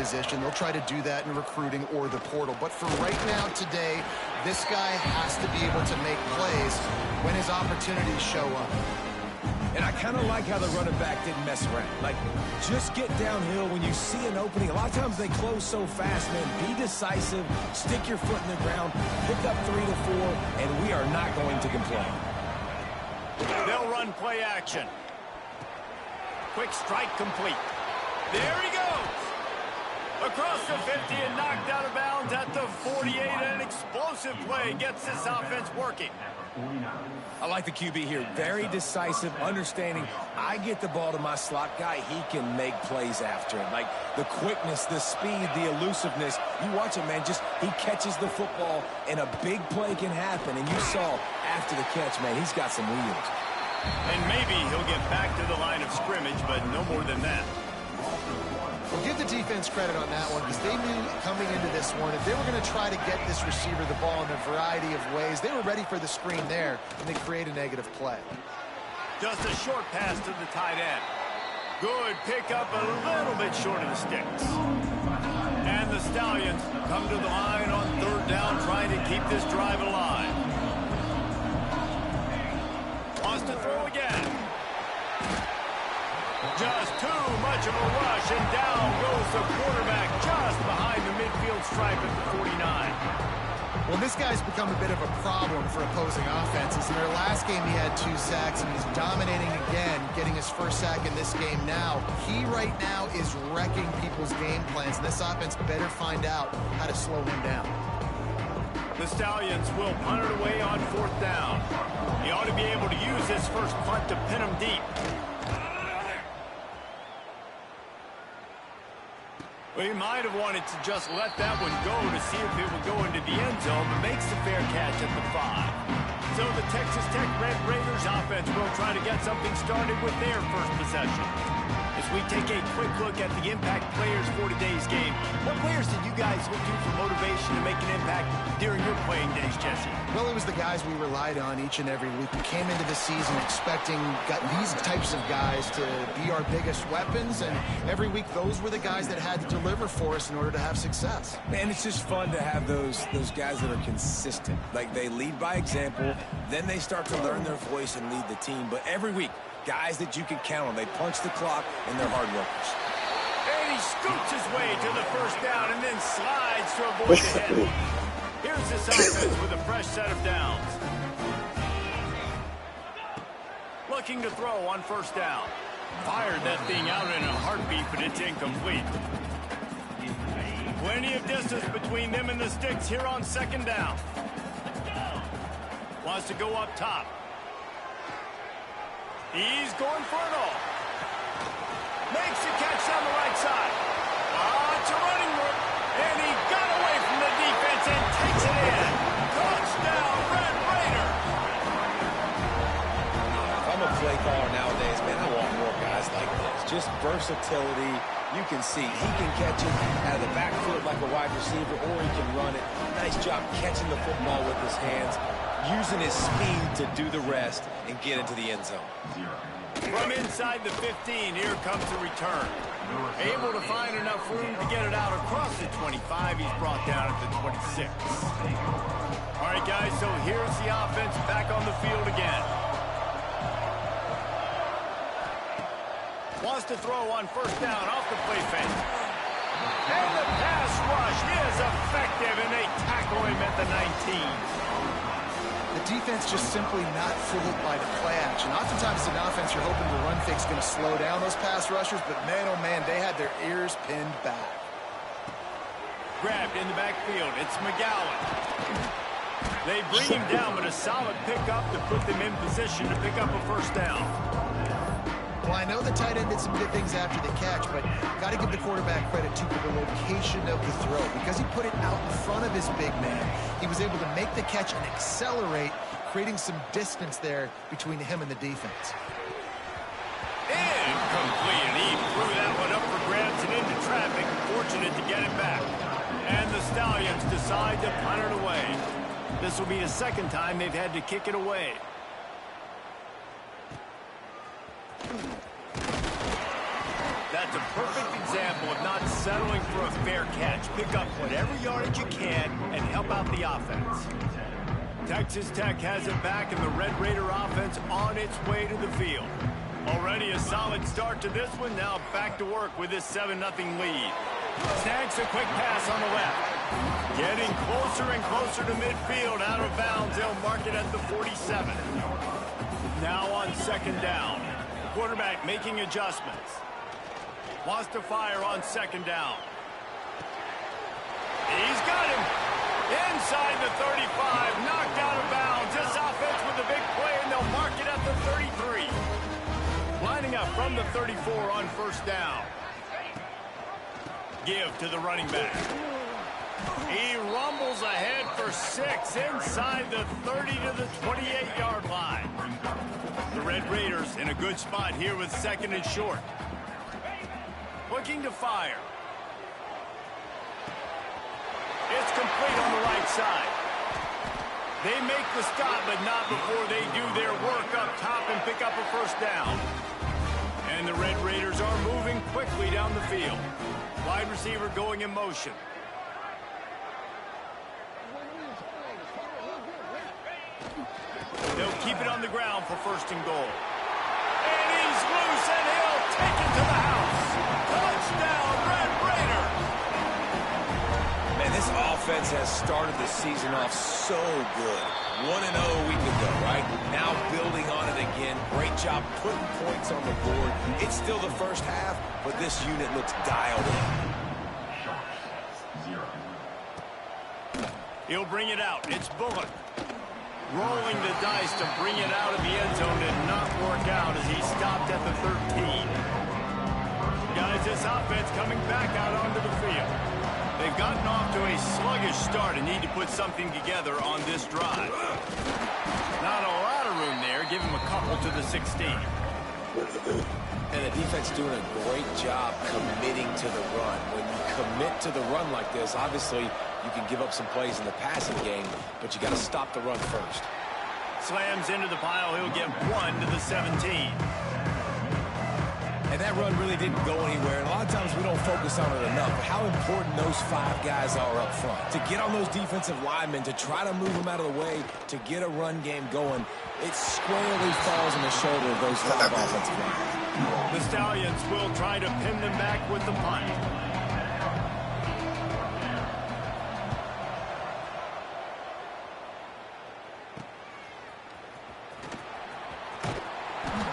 position. They'll try to do that in recruiting or the portal. But for right now, today, this guy has to be able to make plays when his opportunities show up. And I kind of like how the running back didn't mess around. Like, just get downhill when you see an opening. A lot of times they close so fast, man. Be decisive, stick your foot in the ground, pick up 3 to 4, and we are not going to complain. They'll run play action. Quick strike complete. There he goes. Across the 50 and knocked out of bounds at the 48. An explosive play gets this offense working. I like the QB here. Very decisive, understanding I get the ball to my slot guy, he can make plays after it. Like the quickness, the speed, the elusiveness. You watch it, man, just he catches the football and a big play can happen. And you saw after the catch, man, he's got some wheels. And maybe he'll get back to the line of scrimmage, but no more than that. Well, give the defense credit on that one because they knew coming into this one, if they were going to try to get this receiver the ball in a variety of ways, they were ready for the screen there, and they create a negative play. Just a short pass to the tight end. Good pickup, a little bit short of the sticks. And the Stallions come to the line on 3rd down, trying to keep this drive alive. Wants to throw again. Just too much of a rush, and down goes the quarterback just behind the midfield stripe at the 49. Well, this guy's become a bit of a problem for opposing offenses. In their last game, he had 2 sacks, and he's dominating again, getting his first sack in this game now. He right now is wrecking people's game plans, and this offense better find out how to slow him down. The Stallions will punt it away on 4th down. He ought to be able to use this first punt to pin him deep. Well, he might have wanted to just let that one go to see if it would go into the end zone, but makes the fair catch at the 5. So the Texas Tech Red Raiders offense will try to get something started with their first possession. As we take a quick look at the impact players for today's game, what players did you guys look to for motivation to make an impact during your playing days, Jesse? Well, it was the guys we relied on each and every week. We came into the season expecting these types of guys to be our biggest weapons, and every week those were the guys that had to deliver for us in order to have success. Man, it's just fun to have those guys that are consistent. Like they lead by example, then they start to learn their voice and lead the team. But every week, guys that you can count on. They punch the clock, and they're hard workers. And he scoots his way to the first down and then slides to avoid the hit. Here's this offense with a fresh set of downs. Looking to throw on 1st down. Fired that thing out in a heartbeat, but it's incomplete. Plenty of distance between them and the sticks here on 2nd down. Wants to go up top. He's going for it all. Makes the catch on the right side. It's a running work. And he got away from the defense and takes it in. Touchdown, Red Raider. If I'm a play caller nowadays, man, I want more guys like this. Just versatility. You can see he can catch it out of the backfield like a wide receiver, or he can run it. Nice job catching the football with his hands, using his speed to do the rest and get into the end zone. From inside the 15, here comes the return. Able to find enough room to get it out across the 25. He's brought down at the 26. All right, guys, so here's the offense back on the field again. Wants to throw on 1st down off the play fake. And the pass rush is effective, and they tackle him at the 19. The defense just simply not fooled by the play action. Oftentimes, as an offense, you're hoping the run fake's going to slow down those pass rushers, but man, oh man, they had their ears pinned back. Grabbed in the backfield. It's McGowan. They bring him down, but a solid pickup to put them in position to pick up a 1st down. Well, I know the tight end did some good things after the catch, but got to give the quarterback credit, too, for the location of the throw. Because he put it out in front of his big man, he was able to make the catch and accelerate, creating some distance there between him and the defense. Incomplete. He threw that one up for grabs and into traffic. Fortunate to get it back. And the Stallions decide to punt it away. This will be the 2nd time they've had to kick it away. That's a perfect example of not settling battling for a fair catch. Pick up whatever yardage you can and help out the offense. Texas Tech has it back, and the Red Raider offense on its way to the field. Already a solid start to this one. Now back to work with this 7-0 lead. Snags a quick pass on the left. Getting closer and closer to midfield. Out of bounds. They'll mark it at the 47. Now on second down. Quarterback making adjustments. Wants to fire on second down. He's got him. Inside the 35. Knocked out of bounds. This offense with a big play, and they'll mark it at the 33. Lining up from the 34 on first down. Give to the running back. He rumbles ahead for 6 inside the 30 to the 28-yard line. The Red Raiders in a good spot here with second and short. Looking to fire. It's complete on the right side. They make the stop, but not before they do their work up top and pick up a first down. And the Red Raiders are moving quickly down the field. Wide receiver going in motion. They'll keep it on the ground for first and goal. And he's loose, and he'll take it to the house. Touchdown, Red Raiders! Man, this offense has started the season off so good. 1-0 a week ago, right? Now building on it again. Great job putting points on the board. It's still the first half, but this unit looks dialed in. He'll bring it out. It's Bullock. Rolling the dice to bring it out of the end zone did not work out as he stopped at the 13. Guys, this offense coming back out onto the field. They've gotten off to a sluggish start and need to put something together on this drive. Not a lot of room there. Give him a couple to the 16. And the defense doing a great job committing to the run. When you commit to the run like this, obviously you can give up some plays in the passing game, but you got to stop the run first. Slams into the pile. He'll get 1 to the 17. And that run really didn't go anywhere. And a lot of times we don't focus on it enough. But how important those 5 guys are up front. To get on those defensive linemen, to try to move them out of the way, to get a run game going, it squarely falls on the shoulder of those 5 offensive linemen. The Stallions will try to pin them back with the punt.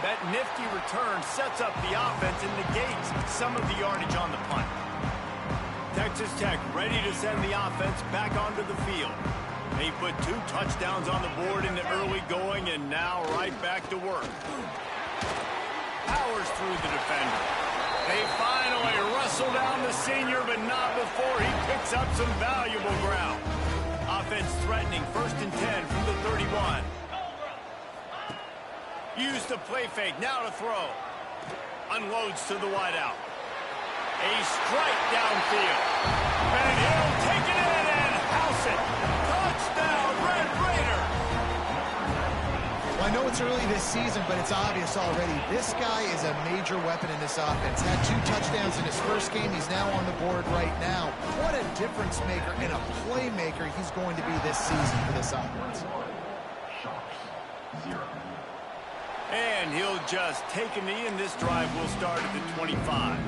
That nifty return sets up the offense and negates some of the yardage on the punt. Texas Tech ready to send the offense back onto the field. They put 2 touchdowns on the board in the early going and now right back to work. Powers through the defender. They finally wrestle down the senior, but not before he picks up some valuable ground. Offense threatening, 1st and 10 from the 31. Use the play fake, now to throw. Unloads to the wideout. A strike downfield. And he'll take it in and house it. Touchdown, Red Raider. Well, I know it's early this season, but it's obvious already. This guy is a major weapon in this offense. Had 2 touchdowns in his first game. He's now on the board right now. What a difference maker and a playmaker he's going to be this season for this offense. And he'll just take a knee, and this drive will start at the 25.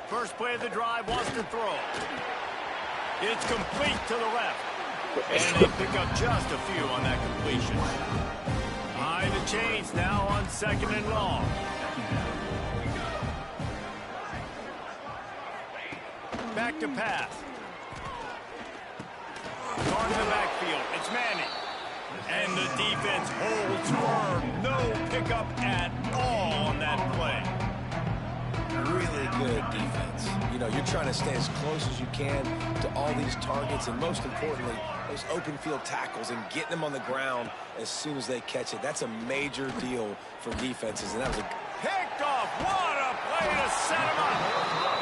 First play of the drive, wants to throw. It's complete to the left. And they pick up just a few on that completion. Behind the chains now on 2nd and long. Back to pass. On the backfield, it's Manning. And the defense holds firm. No pickup at all on that play. Really good defense. You know, you're trying to stay as close as you can to all these targets, and most importantly, those open field tackles and getting them on the ground as soon as they catch it. That's a major deal for defenses, and that was a... Picked off. What a play to set him up.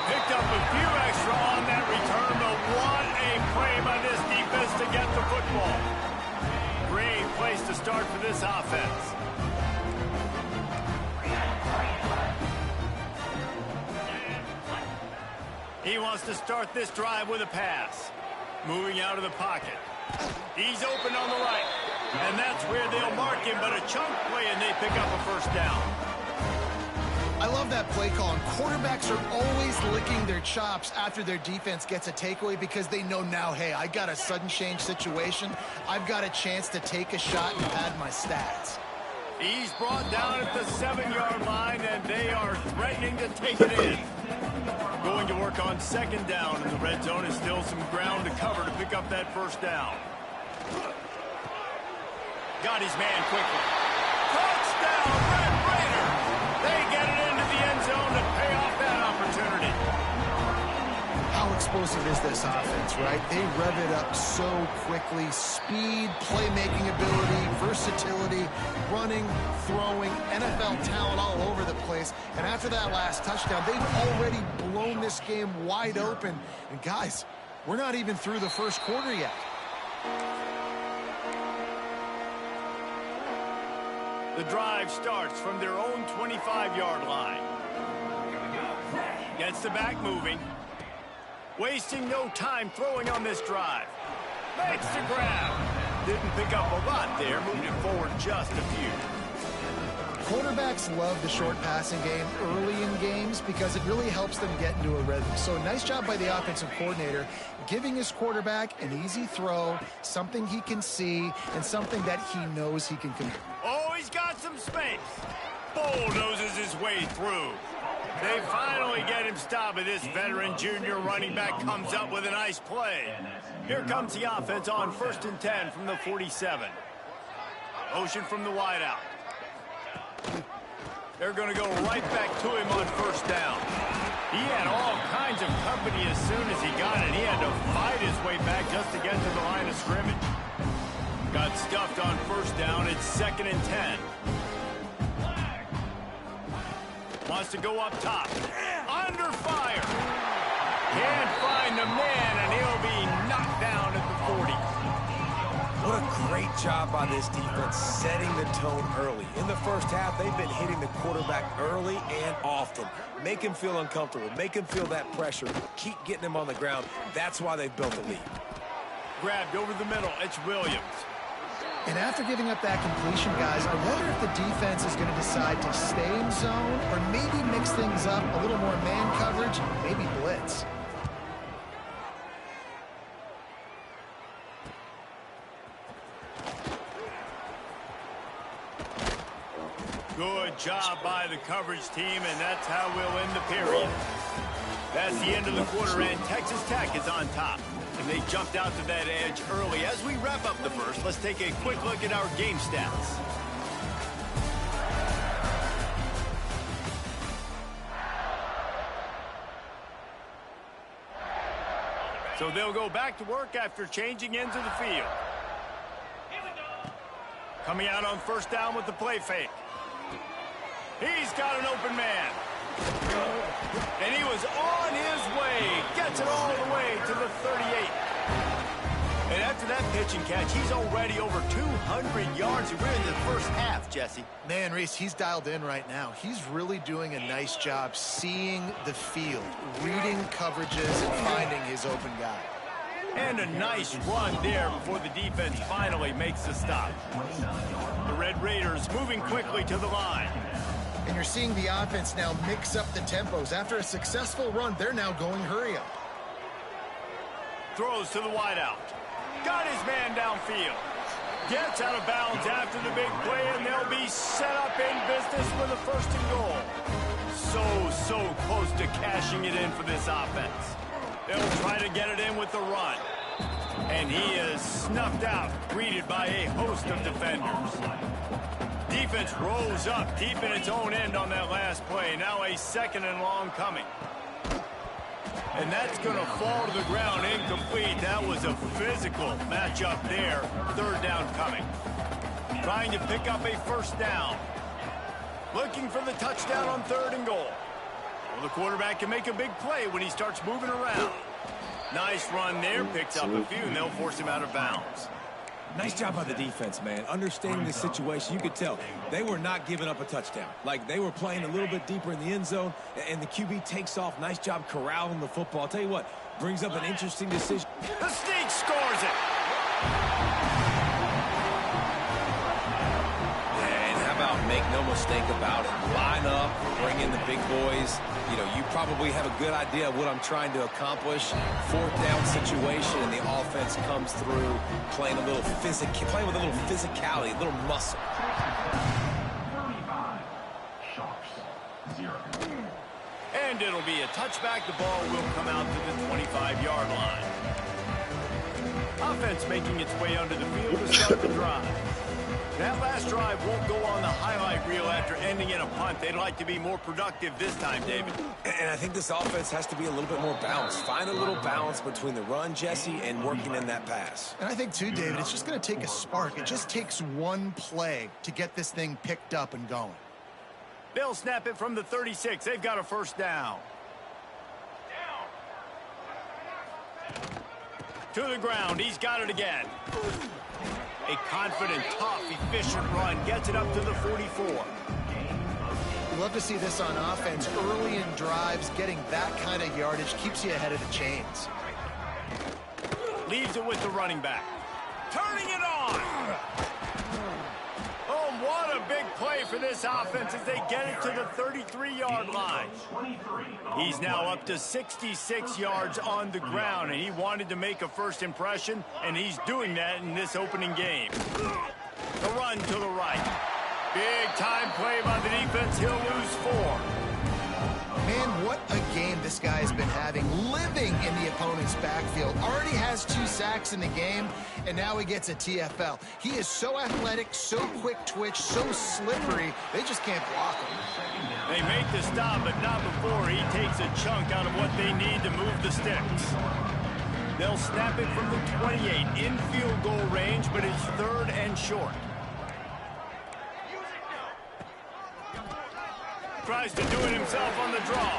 Picked up a few extra on that return, but what a play by this defense to get the football. Great start for this offense. He wants to start this drive with a pass. Moving out of the pocket. He's open on the right. And that's where they'll mark him, but a chunk play, and they pick up a first down. I love that play call. And quarterbacks are always licking their chops after their defense gets a takeaway because they know now, hey, I got a sudden change situation. I've got a chance to take a shot and pad my stats. He's brought down at the 7-yard line, and they are threatening to take it in. Going to work on second down in the red zone. Is still some ground to cover to pick up that first down. Got his man quickly. Touchdown, Red Raiders! They get it into the end zone to pay off that opportunity. How explosive is this offense, right? They rev it up so quickly. Speed, playmaking ability, versatility, running, throwing, NFL talent all over the place. And after that last touchdown, they've already blown this game wide open. And guys, we're not even through the first quarter yet. The drive starts from their own 25-yard line. Gets the back moving. Wasting no time throwing on this drive. Makes the grab. Didn't pick up a lot there. Moved it forward just a few. Quarterbacks love the short passing game early in games because it really helps them get into a rhythm. So nice job by the offensive coordinator giving his quarterback an easy throw, something he can see, and something that he knows he can complete. Oh, he's got some space. Bulldozes his way through. They finally get him stopped, and this veteran junior running back comes up with a nice play. Here comes the offense on 1st and 10 from the 47. Motion from the wideout. They're going to go right back to him on first down. He had all kinds of company as soon as he got it. He had to fight his way back just to get to the line of scrimmage. Got stuffed on first down. It's 2nd and 10. Wants to go up top. Under fire. Can't find the man, and he'll be knocked down at the 40. What a great job by this defense setting the tone early. In the first half, they've been hitting the quarterback early and often. Make him feel uncomfortable. Make him feel that pressure. Keep getting him on the ground. That's why they've built a lead. Grabbed over the middle. It's Williams. And after giving up that completion, guys, I wonder if the defense is going to decide to stay in zone or maybe mix things up, a little more man coverage, maybe blitz. Good job by the coverage team, and that's how we'll end the period. That's the end of the quarter, and Texas Tech is on top. And they jumped out to that edge early. As we wrap up the first, let's take a quick look at our game stats. So they'll go back to work after changing ends of the field. Coming out on first down with the play fake. He's got an open man. And he was on his way. Gets it all the way to the 38. And after that pitch and catch, he's already over 200 yards. And we're in the first half, Jesse. Man, Reese, he's dialed in right now. He's really doing a nice job seeing the field, reading coverages, and finding his open guy. And a nice run there before the defense finally makes the stop. The Red Raiders moving quickly to the line. And you're seeing the offense now mix up the tempos. After a successful run, they're now going hurry up. Throws to the wideout. Got his man downfield. Gets out of bounds after the big play, and they'll be set up in business with a 1st and goal. So close to cashing it in for this offense. They'll try to get it in with the run. And he is snuffed out, greeted by a host of defenders. Defense rose up deep in its own end on that last play. Now a 2nd and long coming. And that's going to fall to the ground incomplete. That was a physical matchup there. 3rd down coming. Trying to pick up a 1st down. Looking for the touchdown on 3rd and goal. Well, the quarterback can make a big play when he starts moving around. Nice run there. Picks up a few, and they'll force him out of bounds. Nice job by the defense, man. Understanding the situation, you could tell they were not giving up a touchdown. Like, they were playing a little bit deeper in the end zone, and the QB takes off. Nice job corralling the football. I'll tell you what, brings up an interesting decision. The sneak scores it. And how about make no mistake about it? Line up, bring in the big boys. You know, you probably have a good idea of what I'm trying to accomplish. Fourth down situation, and the offense comes through, playing with a little physicality, a little muscle. 35, Sharks, 0. And it'll be a touchback. The ball will come out to the 25-yard line. Offense making its way under the field to start the drive. That last drive won't go on the highlight reel after ending in a punt. They'd like to be more productive this time, David. And I think this offense has to be a little bit more balanced. Find a little balance between the run, Jesse, and working in that pass. And I think, too, David, it's just going to take a spark. It just takes one play to get this thing picked up and going. They'll snap it from the 36. They've got a first down. To the ground. He's got it again. A confident, tough, efficient run gets it up to the 44. We love to see this on offense. Early in drives, getting that kind of yardage keeps you ahead of the chains. Leaves it with the running back. Turning it on. Oh, what a big play for this offense as they get it to the 33-yard line. He's now up to 66 yards on the ground, and he wanted to make a first impression, and he's doing that in this opening game. The run to the right. Big time play by the defense. He'll lose 4. Man, what a game this guy's been having, living in the opponent's backfield. Already has 2 sacks in the game, and now he gets a TFL. He is so athletic, so quick twitch, so slippery, they just can't block him. They make the stop, but not before he takes a chunk out of what they need to move the sticks. They'll snap it from the 28, in field goal range, but it's 3rd and short. Tries to do it himself on the draw.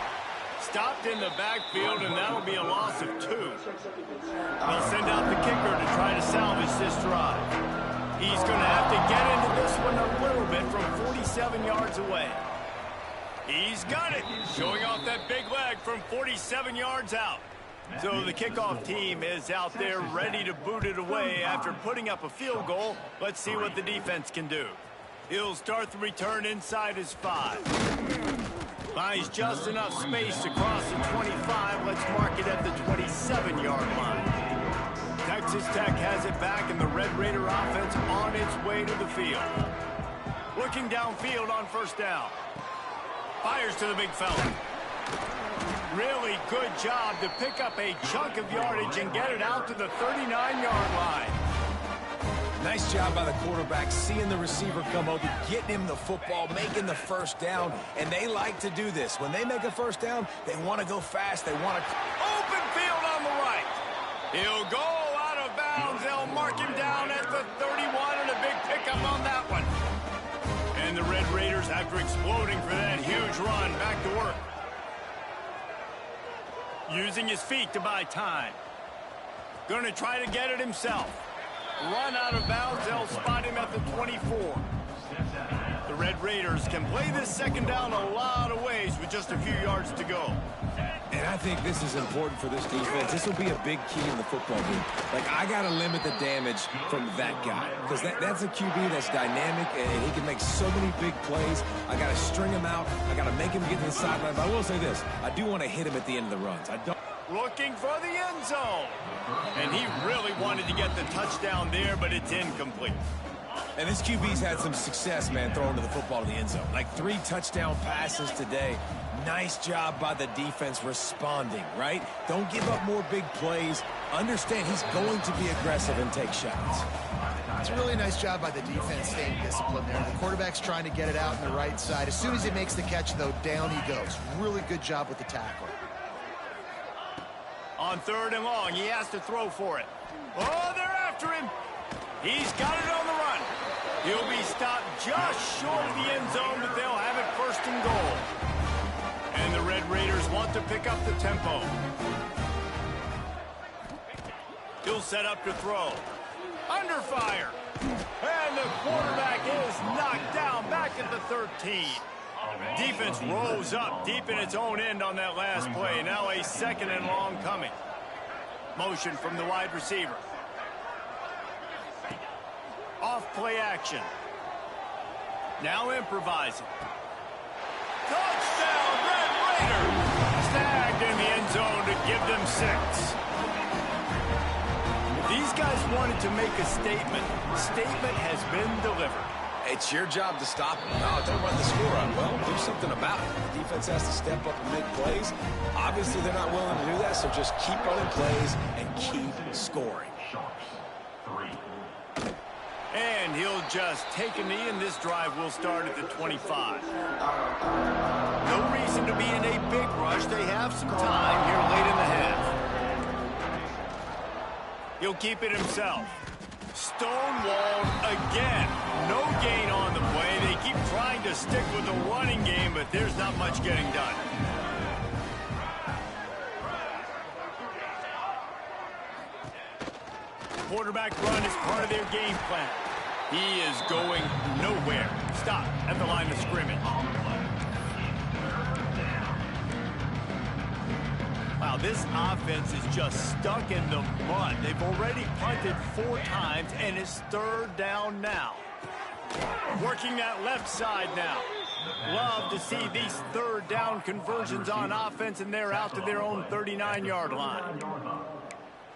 Stopped in the backfield, and that'll be a loss of 2. They'll send out the kicker to try to salvage this drive. He's going to have to get into this one a little bit from 47 yards away. He's got it, showing off that big leg from 47 yards out. So the kickoff team is out there ready to boot it away after putting up a field goal. Let's see what the defense can do. He'll start the return inside his 5. Finds just enough space to cross the 25. Let's mark it at the 27-yard line. Texas Tech has it back, and the Red Raider offense on its way to the field. Looking downfield on first down. Fires to the big fella. Really good job to pick up a chunk of yardage and get it out to the 39-yard line. Nice job by the quarterback, seeing the receiver come open, getting him the football, making the first down, and they like to do this. When they make a first down, they want to go fast. They want to... Open field on the right. He'll go out of bounds. They'll mark him down at the 31, and a big pickup on that one. And the Red Raiders, after exploding for that huge run, back to work. Using his feet to buy time. Going to try to get it himself. Run out of bounds. They'll spot him at the 24. The Red Raiders can play this second down a lot of ways with just a few yards to go. And I think this is important for this defense. This will be a big key in the football game. Like, I got to limit the damage from that guy, because that's a QB that's dynamic, and he can make so many big plays. I got to string him out. I got to make him get to the sideline. But I will say this. I do want to hit him at the end of the runs. I don't. Looking for the end zone. And he really wanted to get the touchdown there, but it's incomplete. And this QB's had some success, man, throwing to the football in the end zone. Like 3 touchdown passes today. Nice job by the defense responding, right? Don't give up more big plays. Understand he's going to be aggressive and take shots. It's a really nice job by the defense staying disciplined there. The quarterback's trying to get it out on the right side. As soon as he makes the catch, though, down he goes. Really good job with the tackle. On 3rd and long, he has to throw for it. Oh, they're after him. He's got it on the run. He'll be stopped just short of the end zone, but they'll have it 1st and goal. And the Red Raiders want to pick up the tempo. He'll set up to throw. Under fire. And the quarterback is knocked down back at the 13. Defense rose up deep in its own end on that last play. Now a 2nd and long coming. Motion from the wide receiver. Off play action. Now improvising. Touchdown, Red Raiders! Snagged in the end zone to give them 6. If these guys wanted to make a statement, the statement has been delivered. It's your job to stop them. No, don't run the score up. Well, do something about it. The defense has to step up and make plays. Obviously, they're not willing to do that, so just keep running plays and keep scoring. And he'll just take a knee, and this drive will start at the 25. No reason to be in a big rush. They have some time here late in the half. He'll keep it himself. Stonewalled again. No gain on the play. They keep trying to stick with the running game, but there's not much getting done. Quarterback run is part of their game plan. He is going nowhere. Stop at the line of scrimmage. Wow, this offense is just stuck in the mud. They've already punted 4 times, and it's 3rd down now. Working that left side now. Love to see these 3rd down conversions on offense, and they're out to their own 39-yard line.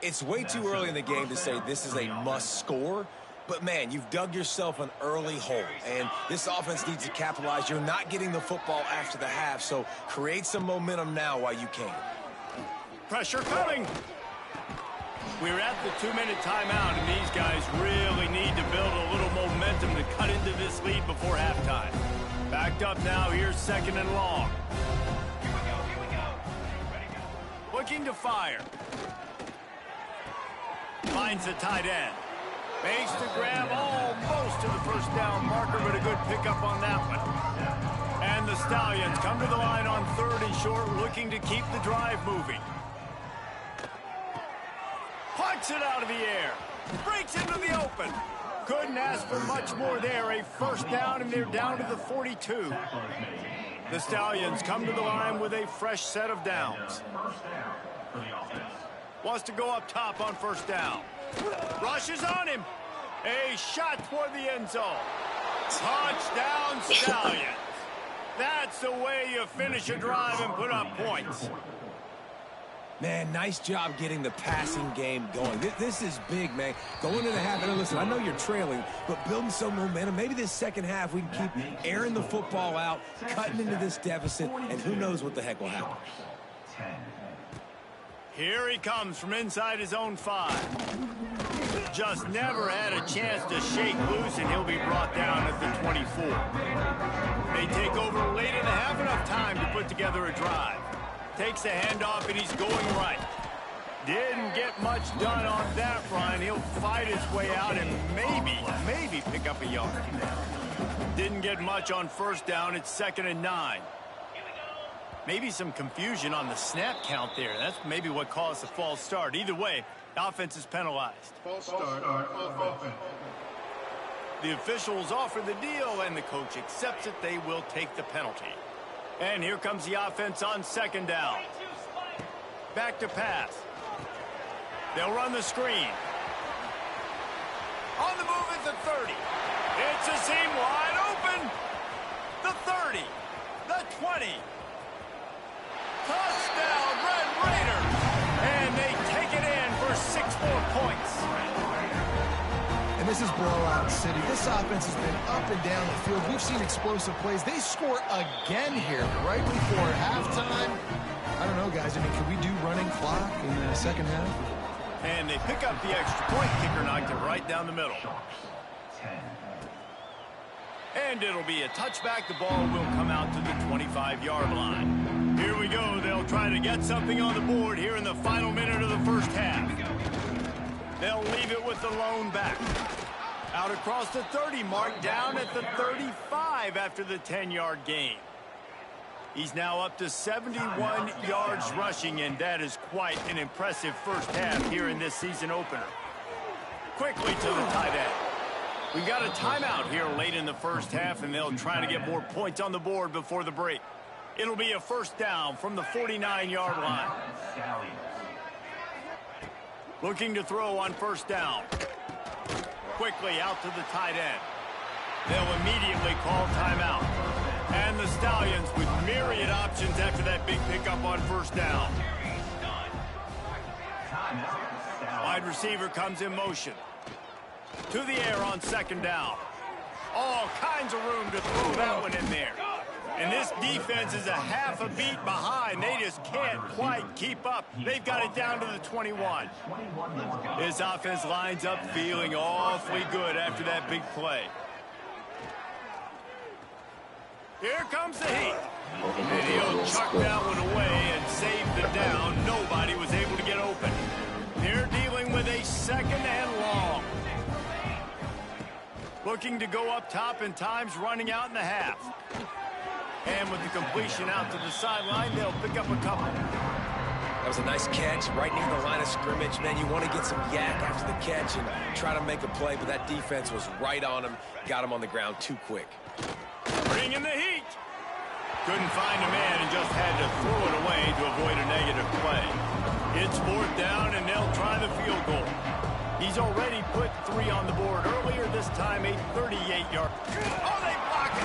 It's way too early in the game to say this is a must score, but man, you've dug yourself an early hole, and this offense needs to capitalize. You're not getting the football after the half, so create some momentum now while you can. Pressure coming. We're at the 2-minute timeout, and these guys really need to build a little momentum to cut into this lead before halftime. Backed up now, here's 2nd and long. Here we go. Ready, go. Looking to fire. Finds the tight end. Makes the grab almost to the 1st down marker, but a good pickup on that one. And the Stallions come to the line on 3rd and short, looking to keep the drive moving. Punts it out of the air. Breaks into the open. Couldn't ask for much more there. A 1st down, and they're down to the 42. The Stallions come to the line with a fresh set of downs. Wants to go up top on 1st down. Rushes on him. A shot toward the end zone. Touchdown, Stallions. That's the way you finish a drive and put up points. Man, nice job getting the passing game going. This is big, man. Going into the half, and listen, I know you're trailing, but building some momentum. Maybe this 2nd half we can keep airing the football out, cutting into this deficit, and who knows what the heck will happen. Here he comes from inside his own 5. Just never had a chance to shake loose, and he'll be brought down at the 24. They take over late in the half, enough time to put together a drive. Takes the handoff, and he's going right. Didn't get much done on that front. He'll fight his way out and maybe pick up a yard. Didn't get much on 1st down. It's 2nd and 9. Maybe some confusion on the snap count there. That's maybe what caused the false start. Either way, the offense is penalized. False start. Offense. The officials offer the deal, and the coach accepts it. They will take the penalty. And here comes the offense on 2nd down. Back to pass. They'll run the screen. On the move at the 30. It's a seam wide open. The 30. The 20. Touchdown, Red Raiders. And they take it in for 6 more points. And this is blowout city. This offense has been up and down the field. We've seen explosive plays. They score again here right before halftime. I don't know, guys. I mean, can we do running clock in the 2nd half? And they pick up the extra point. Kicker knocked it right down the middle. And it'll be a touchback. The ball will come out to the 25-yard line. Here we go. They'll try to get something on the board here in the final minute of the 1st half. They'll leave it with the lone back. Out across the 30 mark, down at the 35 after the 10-yard gain. He's now up to 71 yards rushing, and that is quite an impressive 1st half here in this season opener. Quickly to the tight end. We've got a timeout here late in the first half, and they'll try to get more points on the board before the break. It'll be a first down from the 49-yard line. Looking to throw on first down. Quickly out to the tight end. They'll immediately call timeout. And the Stallions with myriad options after that big pickup on first down. Wide receiver comes in motion. To the air on second down. All kinds of room to throw that one in there. And this defense is a half a beat behind. They just can't quite keep up. They've got it down to the 21. This offense lines up feeling awfully good after that big play. Here comes the heat. And he'll chuck that one away and save the down. Nobody was able to get open. They're dealing with a second and long. Looking to go up top, and time's running out in the half. And with the completion out to the sideline, they'll pick up a couple. That was a nice catch right near the line of scrimmage. Man, you want to get some yak after the catch and try to make a play, but that defense was right on him. Got him on the ground too quick. Bringing the heat. Couldn't find a man and just had to throw it away to avoid a negative play. It's fourth down, and they'll try the field goal. He's already put 3 on the board earlier, this time a 38-yard. Oh, they block it!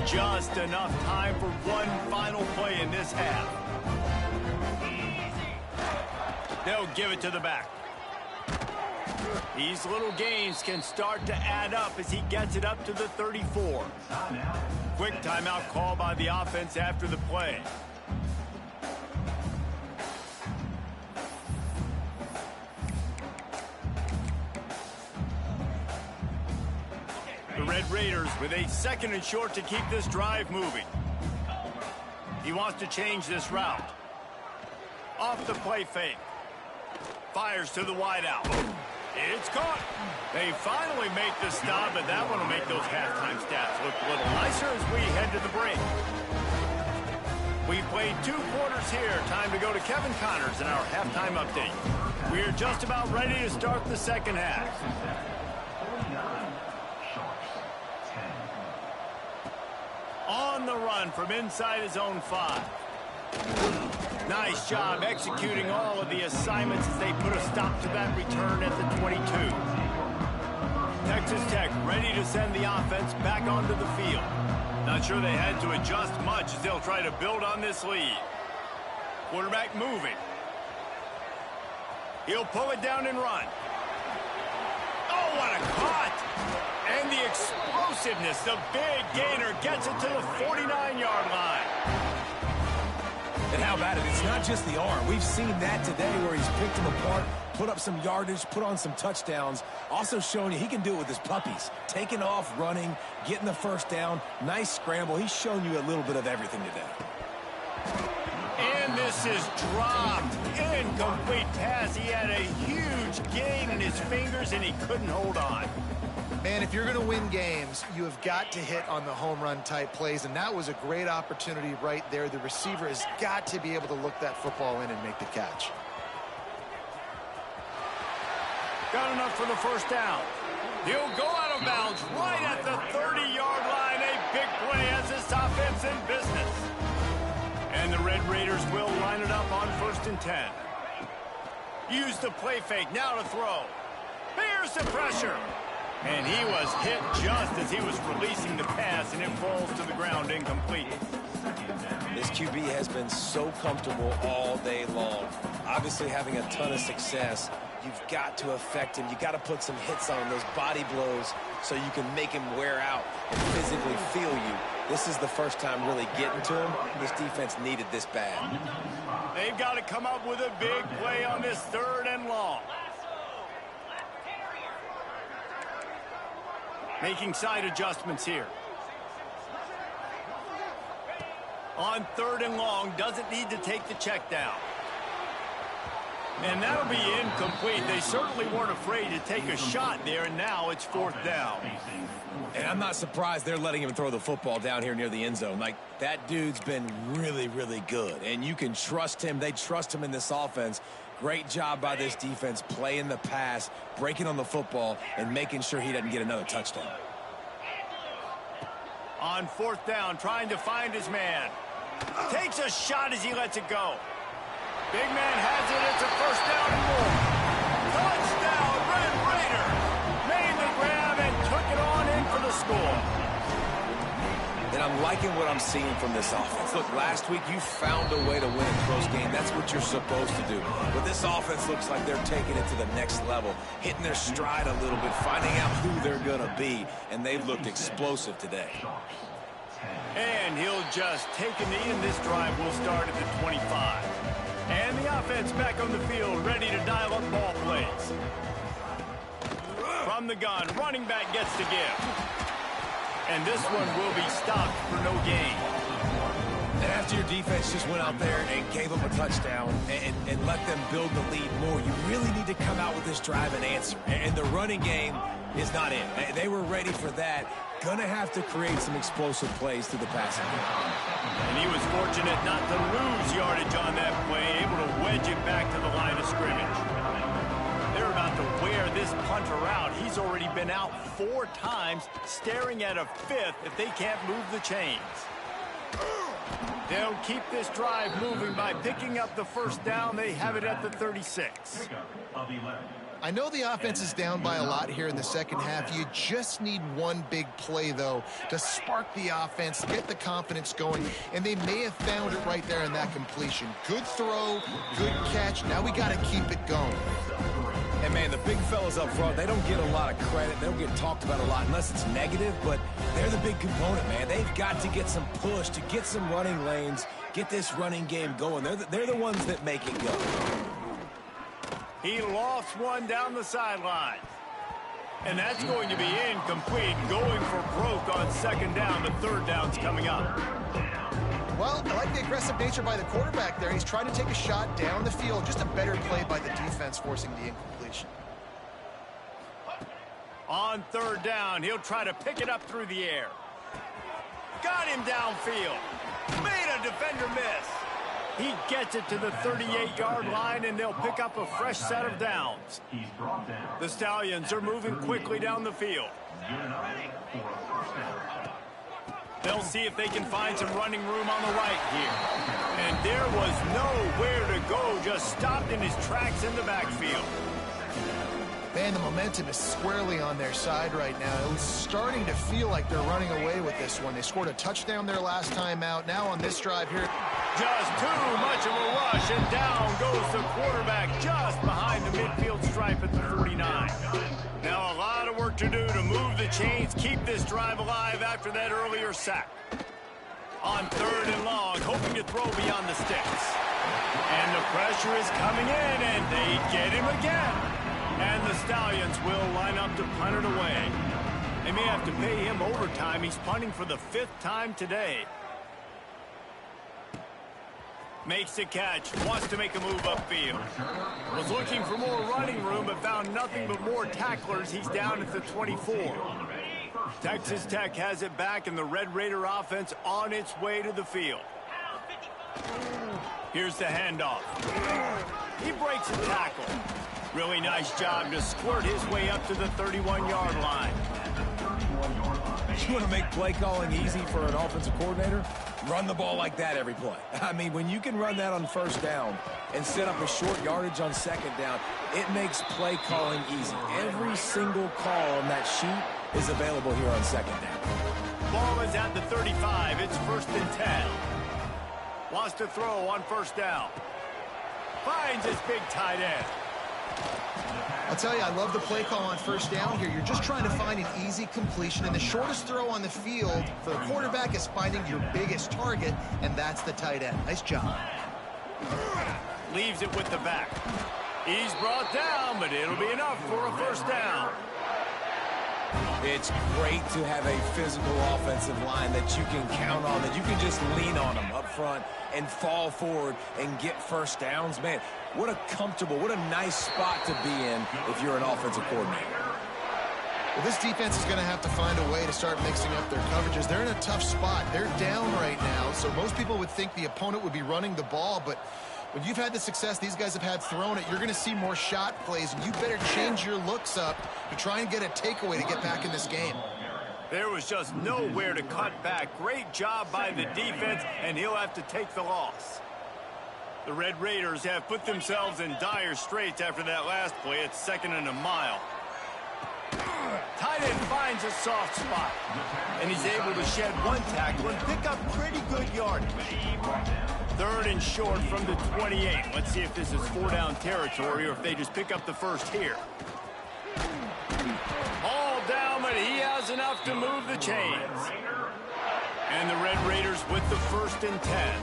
Just enough time for one final play in this half. They'll give it to the back. These little gains can start to add up as he gets it up to the 34. Quick timeout call by the offense after the play. The Red Raiders with a second and short to keep this drive moving. He wants to change this route. Off the play fake. Fires to the wideout. It's caught. They finally make the stop, but that one will make those halftime stats look a little nicer as we head to the break. We've played 2 quarters here. Time to go to Kevin Connors in our halftime update. We're just about ready to start the second half. On the run from inside his own 5. Nice job executing all of the assignments as they put a stop to that return at the 22. Texas Tech ready to send the offense back onto the field. Not sure they had to adjust much as they'll try to build on this lead. Quarterback moving. He'll pull it down and run. Oh, what a cut! And the explosiveness, the big gainer gets it to the 49-yard line. And how about it? It's not just the arm. We've seen that today where he's picked them apart, put up some yardage, put on some touchdowns. Also showing you he can do it with his puppies. Taking off, running, getting the first down. Nice scramble. He's shown you a little bit of everything today. And this is dropped. Incomplete pass. He had a huge gain in his fingers, and he couldn't hold on. Man, if you're going to win games, you have got to hit on the home run type plays, and that was a great opportunity right there. The receiver has got to be able to look that football in and make the catch. Got enough for the first down. He'll go out of bounds right at the 30-yard line. A big play has this offense in business. And the Red Raiders will line it up on 1st and 10. Use the play fake now to throw. Here's the pressure. And he was hit just as he was releasing the pass, and it falls to the ground incomplete. This QB has been so comfortable all day long. Obviously having a ton of success. You've got to affect him. You got to put some hits on him, those body blows, so you can make him wear out and physically feel you. This is the first time really getting to him. This defense needed this bad. They've got to come up with a big play on this 3rd and long. Making side adjustments here. On 3rd and long, doesn't need to take the check down. And that'll be incomplete. They certainly weren't afraid to take a shot there, and now it's 4th down. And I'm not surprised they're letting him throw the football down here near the end zone. Like, that dude's been really, really good. And you can trust him. They trust him in this offense. Great job by this defense playing the pass, breaking on the football, and making sure he doesn't get another touchdown. On 4th down, trying to find his man. Takes a shot as he lets it go. Big man has it. It's a 1st down and more. Touchdown, Red Raider. Made the grab and took it on in for the score. And I'm liking what I'm seeing from this offense. Look, last week you found a way to win a close game. That's what you're supposed to do. But this offense looks like they're taking it to the next level, hitting their stride a little bit, finding out who they're going to be. And they've looked explosive today. And he'll just take a knee, and this drive will start at the 25. And the offense back on the field, ready to dial up ball plays. From the gun, running back gets the give. And this one will be stopped for no gain. And after your defense just went out there and gave them a touchdown and let them build the lead more, you really need to come out with this drive and answer. And the running game is not in. They were ready for that. Going to have to create some explosive plays through the passing game. And he was fortunate not to lose yardage on that play, able to wedge it back to the line of scrimmage. They're about to wear this punter out. He's already been out 4 times, staring at a 5th if they can't move the chains. They'll keep this drive moving by picking up the 1st down. They have it at the 36. I know the offense is down by a lot here in the second half. You just need one big play, though, to spark the offense, get the confidence going, and they may have found it right there in that completion. Good throw, good catch. Now we got to keep it going. And, man, the big fellas up front, they don't get a lot of credit. They don't get talked about a lot unless it's negative, but they're the big component, man. They've got to get some push, to get some running lanes, get this running game going. They're the ones that make it go. He lofts one down the sideline. And that's going to be incomplete, going for broke on 2nd down. The 3rd down's coming up. Well, I like the aggressive nature by the quarterback there. He's trying to take a shot down the field. Just a better play by the defense forcing the incompletion. On 3rd down, he'll try to pick it up through the air. Got him downfield. Made a defender miss. He gets it to the 38-yard line, and they'll pick up a fresh set of downs. The Stallions are moving quickly down the field. They'll see if they can find some running room on the right here. And there was nowhere to go, just stopped in his tracks in the backfield. Man, the momentum is squarely on their side right now. It's starting to feel like they're running away with this one. They scored a touchdown their last time out. Now on this drive here, just too much of a rush, and down goes the quarterback just behind the midfield stripe at the 49. Now a lot of work to do to move the chains, keep this drive alive after that earlier sack. On 3rd and long, hoping to throw beyond the sticks. And the pressure is coming in, and they get him again. And the Stallions will line up to punt it away. They may have to pay him overtime. He's punting for the 5th time today. Makes the catch, wants to make a move upfield. Was looking for more running room, but found nothing but more tacklers. He's down at the 24. Texas Tech has it back, and the Red Raider offense on its way to the field. Here's the handoff. He breaks a tackle. Really nice job to squirt his way up to the 31-yard line. You want to make play calling easy for an offensive coordinator? Run the ball like that every play. I mean, when you can run that on 1st down and set up a short yardage on 2nd down, it makes play calling easy. Every single call on that sheet is available here on 2nd down. Ball is at the 35. It's 1st and 10. Wants to throw on 1st down. Finds his big tight end. I'll tell you, I love the play call on 1st down here. You're just trying to find an easy completion, and the shortest throw on the field for the quarterback is finding your biggest target, and that's the tight end. Nice job. Leaves it with the back. He's brought down, but it'll be enough for a 1st down. It's great to have a physical offensive line that you can count on, that you can just lean on them up front and fall forward and get first downs. Man, what a comfortable, what a nice spot to be in if you're an offensive coordinator. Well, this defense is going to have to find a way to start mixing up their coverages. They're in a tough spot. They're down right now, so most people would think the opponent would be running the ball, but when you've had the success these guys have had throwing it, you're going to see more shot plays, and you better change your looks up to try and get a takeaway to get back in this game. There was just nowhere to cut back. Great job by the defense, and he'll have to take the loss. The Red Raiders have put themselves in dire straits after that last play. It's 2nd and a mile. Tight end finds a soft spot, and he's able to shed one tackle and pick up pretty good yardage. 3rd and short from the 28. Let's see if this is 4-down territory or if they just pick up the first here. All down, but he has enough to move the chains. And the Red Raiders with the 1st and 10.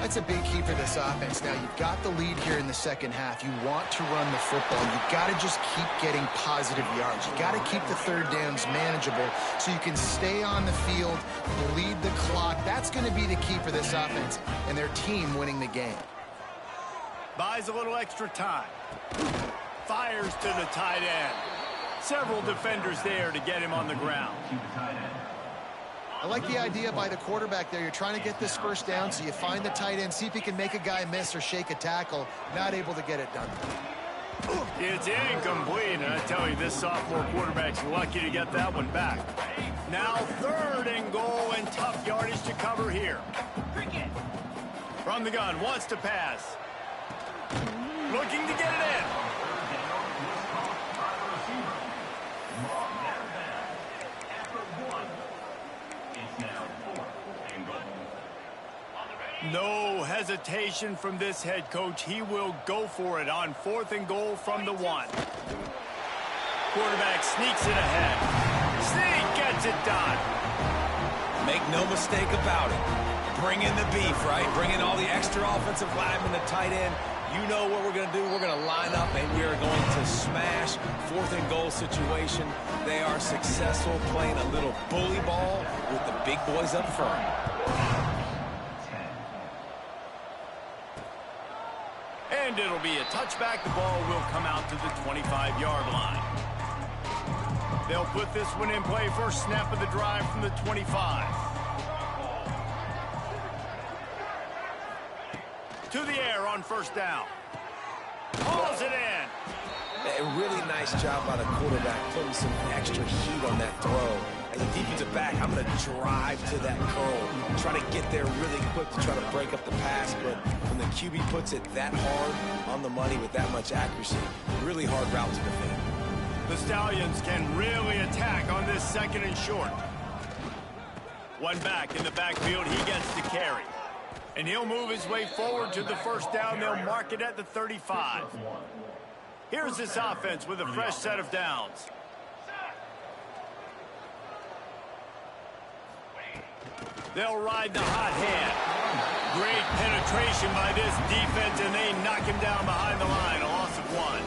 That's a big key for this offense. Now, you've got the lead here in the second half. You want to run the football. You've got to just keep getting positive yards. You've got to keep the third downs manageable so you can stay on the field, bleed the clock. That's going to be the key for this offense and their team winning the game. Buys a little extra time. Fires to the tight end. Several defenders there to get him on the ground. I like the idea by the quarterback there. You're trying to get this first down, so you find the tight end, see if he can make a guy miss or shake a tackle. Not able to get it done. It's incomplete, and I tell you, this sophomore quarterback's lucky to get that one back. Now 3rd and goal and tough yardage to cover here. From the gun, wants to pass. Looking to get it in. No hesitation from this head coach. He will go for it on 4th and goal from the 1. Quarterback sneaks it ahead. Sneak gets it done. Make no mistake about it. Bring in the beef, right? Bring in all the extra offensive linemen, the tight end. You know what we're going to do. We're going to line up, and we are going to smash 4th and goal situation. They are successful playing a little bully ball with the big boys up front. And it'll be a touchback. The ball will come out to the 25-yard line. They'll put this one in play. First snap of the drive from the 25. To the air on 1st down. Hauls it in. A really nice job by the quarterback putting some extra heat on that throw. As a defensive back, I'm going to drive to that curl, try to get there really quick to try to break up the pass, but when the QB puts it that hard on the money with that much accuracy, really hard route to defend. The Stallions can really attack on this 2nd and short. One back in the backfield, he gets the carry. And he'll move his way forward to the 1st down. They'll mark it at the 35. Here's this offense with a fresh set of downs. They'll ride the hot hand. Great penetration by this defense, and they knock him down behind the line. A loss of 1.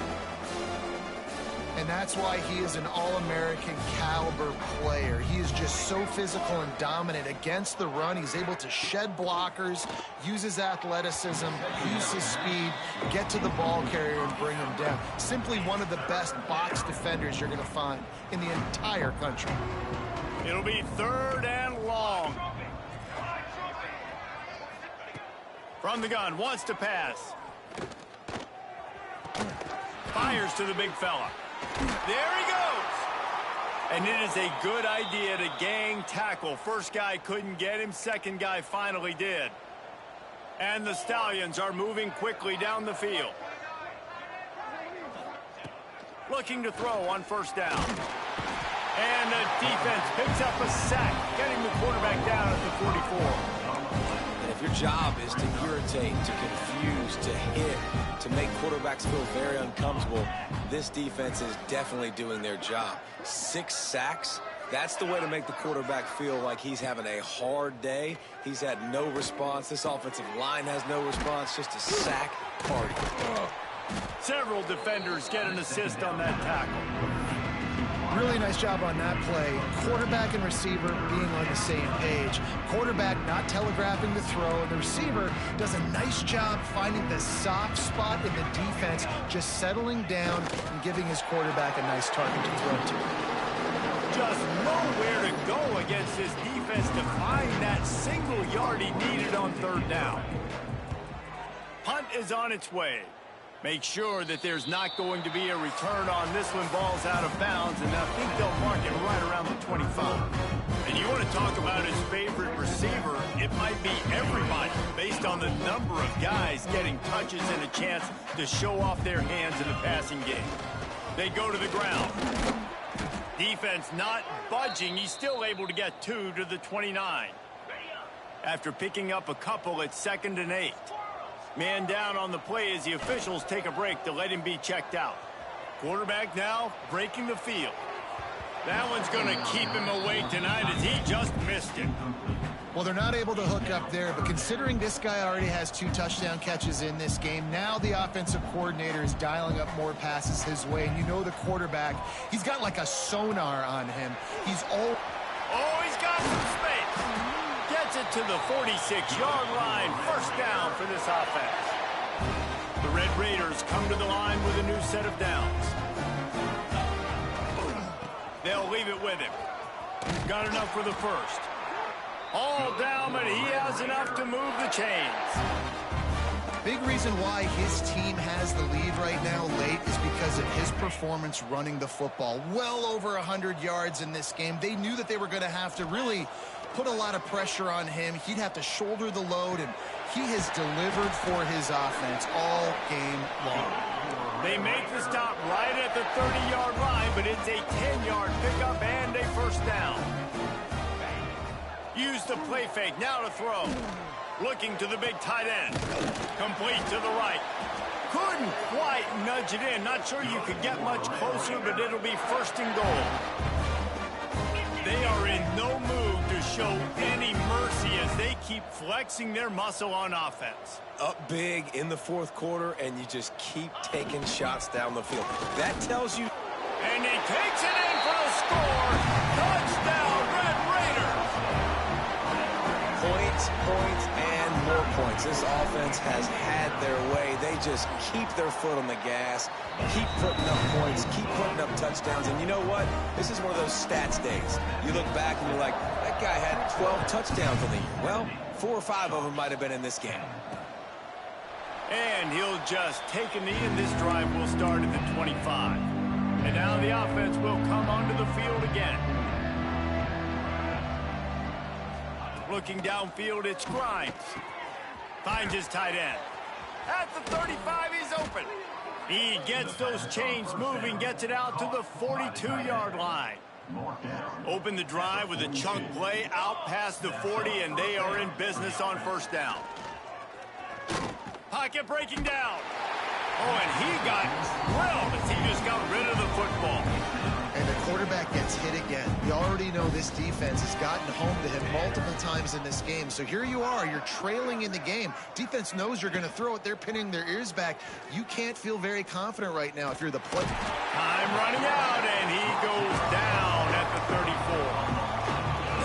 And that's why he is an all-American caliber player. He is just so physical and dominant against the run. He's able to shed blockers, use his athleticism, use his speed, get to the ball carrier and bring him down. Simply one of the best box defenders you're going to find in the entire country. It'll be 3rd and long. From the gun, wants to pass. Fires to the big fella. There he goes. And it is a good idea to gang tackle. First guy couldn't get him. Second guy finally did. And the Stallions are moving quickly down the field. Looking to throw on 1st down. And the defense picks up a sack, getting the quarterback down at the 44. And if your job is to irritate, to confuse, to hit, to make quarterbacks feel very uncomfortable, this defense is definitely doing their job. 6 sacks, that's the way to make the quarterback feel like he's having a hard day. He's had no response. This offensive line has no response, just a sack party. Several defenders get an assist on that tackle. Really nice job on that play. Quarterback and receiver being on the same page. Quarterback not telegraphing the throw, and the receiver does a nice job finding the soft spot in the defense, just settling down and giving his quarterback a nice target to throw to. Just nowhere to go against this defense to find that single yard he needed on third down. Punt is on its way. Make sure that there's not going to be a return on this when ball's out of bounds, and I think they'll mark it right around the 25. And you want to talk about his favorite receiver, it might be everybody, based on the number of guys getting touches and a chance to show off their hands in the passing game. They go to the ground. Defense not budging. He's still able to get 2 to the 29. After picking up a couple, it's 2nd and 8. Man down on the play as the officials take a break to let him be checked out. Quarterback now breaking the field. That one's going to keep him awake tonight as he just missed it. Well, they're not able to hook up there, but considering this guy already has 2 touchdown catches in this game, now the offensive coordinator is dialing up more passes his way. And you know the quarterback, he's got like a sonar on him. He's got some space. Gets it to the 46-yard line. First down for this offense. The Red Raiders come to the line with a new set of downs. They'll leave it with him. Got enough for the first. All down, but he has enough to move the chains. Big reason why his team has the lead right now late is because of his performance running the football. Well over 100 yards in this game. They knew that they were going to have to really put a lot of pressure on him. He'd have to shoulder the load, and he has delivered for his offense all game long. They make the stop right at the 30-yard line, but it's a 10-yard pickup and a first down. Use the play fake, now to throw. Looking to the big tight end. Complete to the right. Couldn't quite nudge it in. Not sure you could get much closer, but it'll be 1st and goal. They are in no mood to show any mercy as they keep flexing their muscle on offense. Up big in the 4th quarter, and you just keep taking shots down the field. That tells you. And he takes it in for the score. Touchdown, Red Raiders. Points, and more points. This offense has had their way. They just keep their foot on the gas, keep putting up points, keep putting up touchdowns. And you know what? This is one of those stats days. You look back and you're like, that guy had 12 touchdowns in the year. Well, 4 or 5 of them might have been in this game. And he'll just take a knee, and this drive will start at the 25. And now the offense will come onto the field again. Looking downfield, it's Grimes. Finds his tight end. At the 35, he's open. He gets those chains moving, gets it out to the 42-yard line. Open the drive with a chunk play out past the 40, and they are in business on first down. Pocket breaking down. Oh, and he got drilled as he just got rid of the football. And the quarterback gets hit again. We already know this defense has gotten home to him multiple times in this game. So here you are, you're trailing in the game. Defense knows you're going to throw it. They're pinning their ears back. You can't feel very confident right now if you're the player. Time running out, and he goes down at the 34.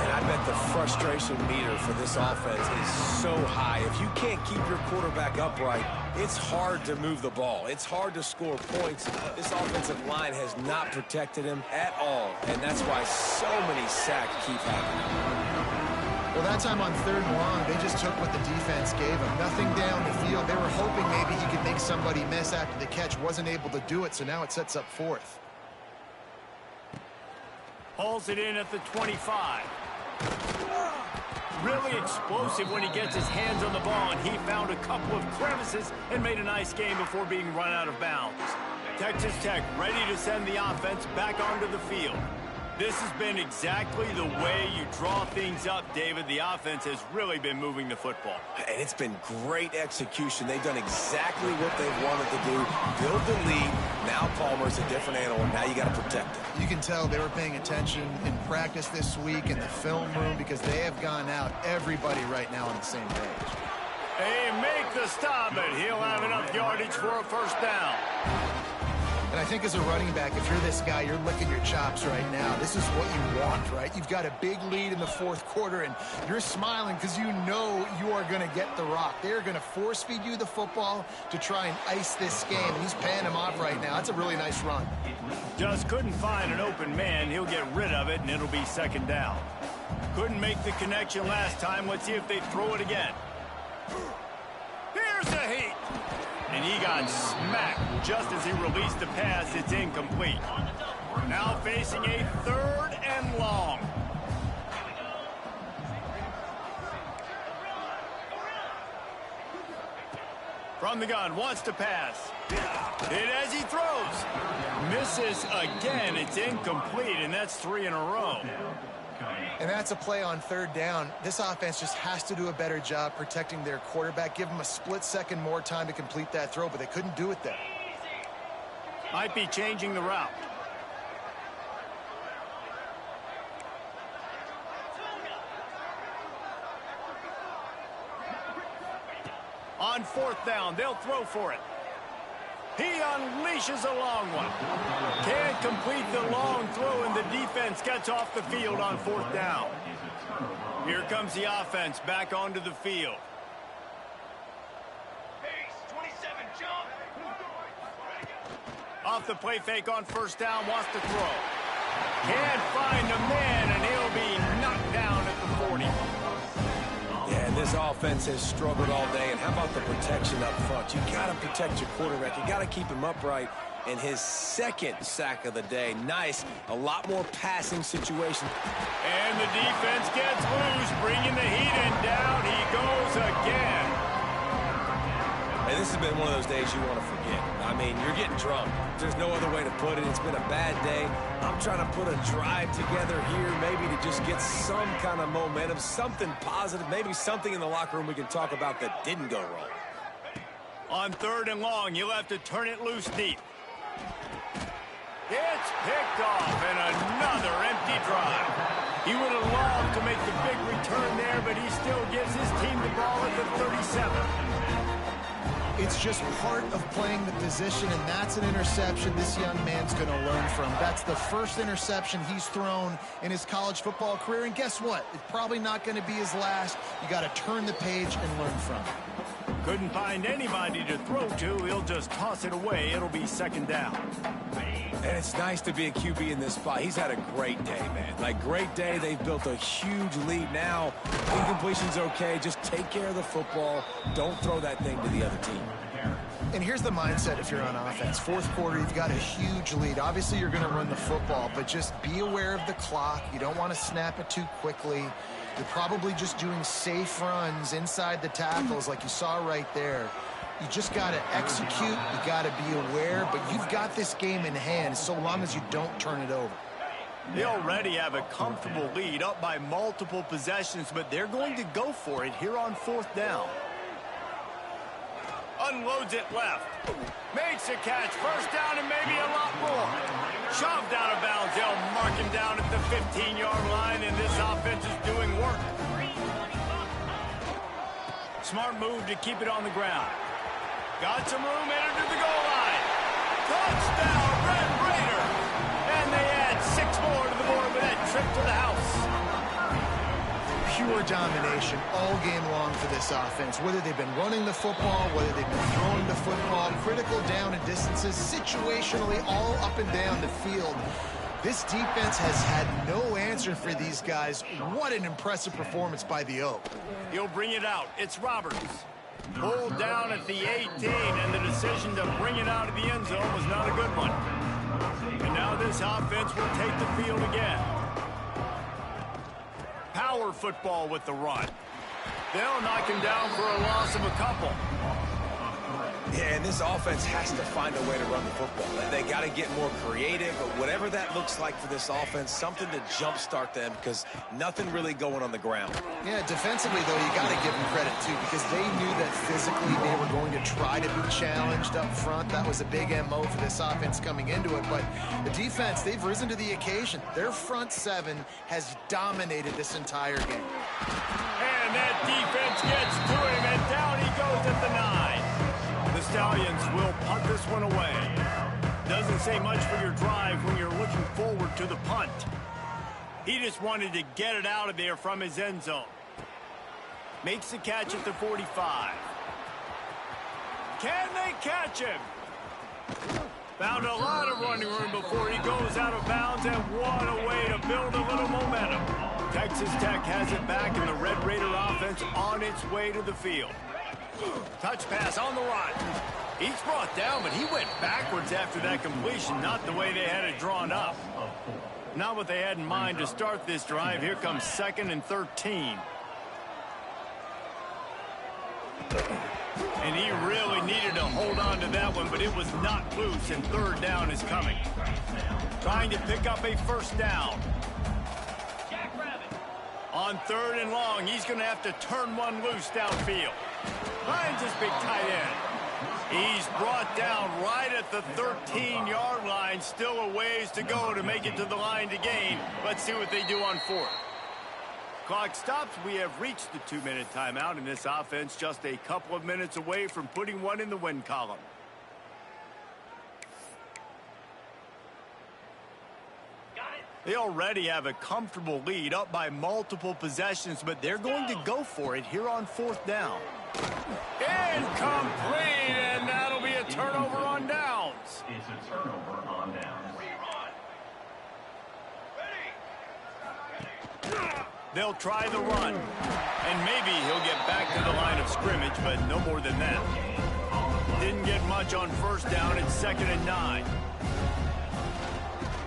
And I bet the frustration meter for this offense is so high. If you can't keep your quarterback upright, it's hard to move the ball. It's hard to score points. This offensive line has not protected him at all, and that's why so many sacks keep happening. Well, that time on 3rd and long, they just took what the defense gave them. Nothing down the field. They were hoping maybe he could make somebody miss after the catch. Wasn't able to do it, so now it sets up 4th. Hauls it in at the 25. Really explosive when he gets his hands on the ball, and he found a couple of crevices and made a nice game before being run out of bounds. Texas Tech ready to send the offense back onto the field. This has been exactly the way you draw things up, David. The offense has really been moving the football. And it's been great execution. They've done exactly what they've wanted to do. Build the lead. Now Palmer's a different animal. Now you got to protect it. You can tell they were paying attention in practice this week in the film room because they have gone out, everybody right now on the same page. They make the stop, and he'll have enough yardage for a first down. And And I think as a running back, if you're this guy, you're licking your chops right now. This is what you want, right? You've got a big lead in the fourth quarter, and you're smiling because you know you are going to get the rock. They're going to force feed you the football to try and ice this game. And he's paying him off right now. That's a really nice run. Just couldn't find an open man. He'll get rid of it, and it'll be second down. Couldn't make the connection last time. Let's see if they throw it again. Here's a heat. And he got smacked just as he released the pass. It's incomplete. Now facing a 3rd and long. From the gun, wants to pass. Hit as he throws. Misses again. It's incomplete, and that's 3 in a row. And that's a play on 3rd down. This offense just has to do a better job protecting their quarterback. Give him a split second more time to complete that throw, but they couldn't do it there. Might be changing the route. On 4th down, they'll throw for it. He unleashes a long one. Can't complete the long throw, and the defense gets off the field on 4th down. Here comes the offense back onto the field. Off the play fake on 1st down, wants to throw. Can't find a man, and he'll be knocked down at the 40. Yeah, and this offense has struggled all day. And how about the protection up front? You got to protect your quarterback. You got to keep him upright. And his 2nd sack of the day. Nice. A lot more passing situation. And the defense gets loose, bringing the heat, and down he goes again. Hey, this has been one of those days you want to forget. I mean, you're getting drunk. There's no other way to put it. It's been a bad day. I'm trying to put a drive together here, maybe to just get some kind of momentum, something positive, maybe something in the locker room we can talk about that didn't go wrong. On 3rd and long, you'll have to turn it loose deep. It's picked off, and another empty drive. He would have loved to make the big return there, but he still gives his team the ball at the 37. It's just part of playing the position, and that's an interception this young man's going to learn from. That's the first interception he's thrown in his college football career, and guess what? It's probably not going to be his last. You got to turn the page and learn from it. Couldn't find anybody to throw to. He'll just toss it away. It'll be second down. And it's nice to be a QB in this spot. He's had a great day, man. Like, great day. They've built a huge lead now. Incompletion's okay. Just take care of the football. Don't throw that thing to the other team. And here's the mindset if you're on offense. 4th quarter, you've got a huge lead. Obviously, you're going to run the football, but just be aware of the clock. You don't want to snap it too quickly. You're probably just doing safe runs inside the tackles like you saw right there. You just got to execute. You got to be aware, but you've got this game in hand so long as you don't turn it over. They already have a comfortable lead up by multiple possessions, but they're going to go for it here on 4th down. Unloads it left. Makes a catch. 1st down and maybe a lot more. Shoved out of bounds. They'll mark him down at the 15-yard line, and this offense is doing work. Smart move to keep it on the ground. Got some room, entered to the goal line. Touchdown, Red Raider. And they add 6 more to the board with that trip to the house. Pure domination all game long for this offense. Whether they've been running the football, whether they've been throwing the football, critical down and distances, situationally all up and down the field. This defense has had no answer for these guys. What an impressive performance by the Oak. He'll bring it out. It's Roberts. Pulled down at the 18, and the decision to bring it out of the end zone was not a good one. And now this offense will take the field again. Power football with the run. They'll knock him down for a loss of a couple. Yeah, and this offense has to find a way to run the football. They got to get more creative, but whatever that looks like for this offense, something to jumpstart them because nothing really going on the ground. Yeah, defensively, though, you got to give them credit, too, because they knew that physically they were going to try to be challenged up front. That was a big MO for this offense coming into it, but the defense, they've risen to the occasion. Their front 7 has dominated this entire game. And that defense gets to him, and down he goes at the 9. The Stallions will punt this one away. Doesn't say much for your drive when you're looking forward to the punt. He just wanted to get it out of there from his end zone. Makes the catch at the 45. Can they catch him? Found a lot of running room before he goes out of bounds, and what a way to build a little momentum. Texas Tech has it back, and the Red Raider offense on its way to the field. Touch pass on the run. He's brought down, but he went backwards after that completion, not the way they had it drawn up. Not what they had in mind to start this drive. Here comes 2nd and 13. And he really needed to hold on to that one, but it was not loose, and 3rd down is coming. Trying to pick up a 1st down. On 3rd and long, he's going to have to turn one loose downfield. Finds his big tight end. He's brought down right at the 13-yard line. Still a ways to go to make it to the line to gain. Let's see what they do on 4th. Clock stops. We have reached the 2-minute timeout, and this offense just a couple of minutes away from putting one in the win column. They already have a comfortable lead, up by multiple possessions, but they're going to go for it here on 4th down. Incomplete, and that'll be a turnover on downs. It's a turnover on downs. They'll try the run, and maybe he'll get back to the line of scrimmage, but no more than that. Didn't get much on 1st down. It's 2nd and 9.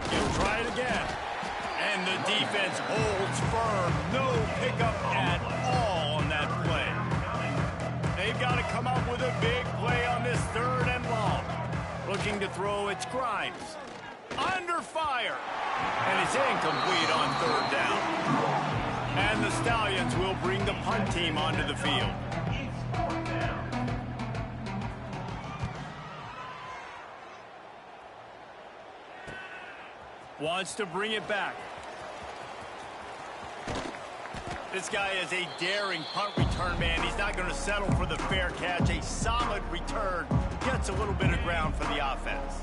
He'll try it again. And the defense holds firm. No pickup at all on that play. They've got to come up with a big play on this 3rd and long. Looking to throw, it's Grimes. Under fire. And it's incomplete on 3rd down. And the Stallions will bring the punt team onto the field. Wants to bring it back. This guy is a daring punt return man. He's not going to settle for the fair catch. A solid return. Gets a little bit of ground for the offense.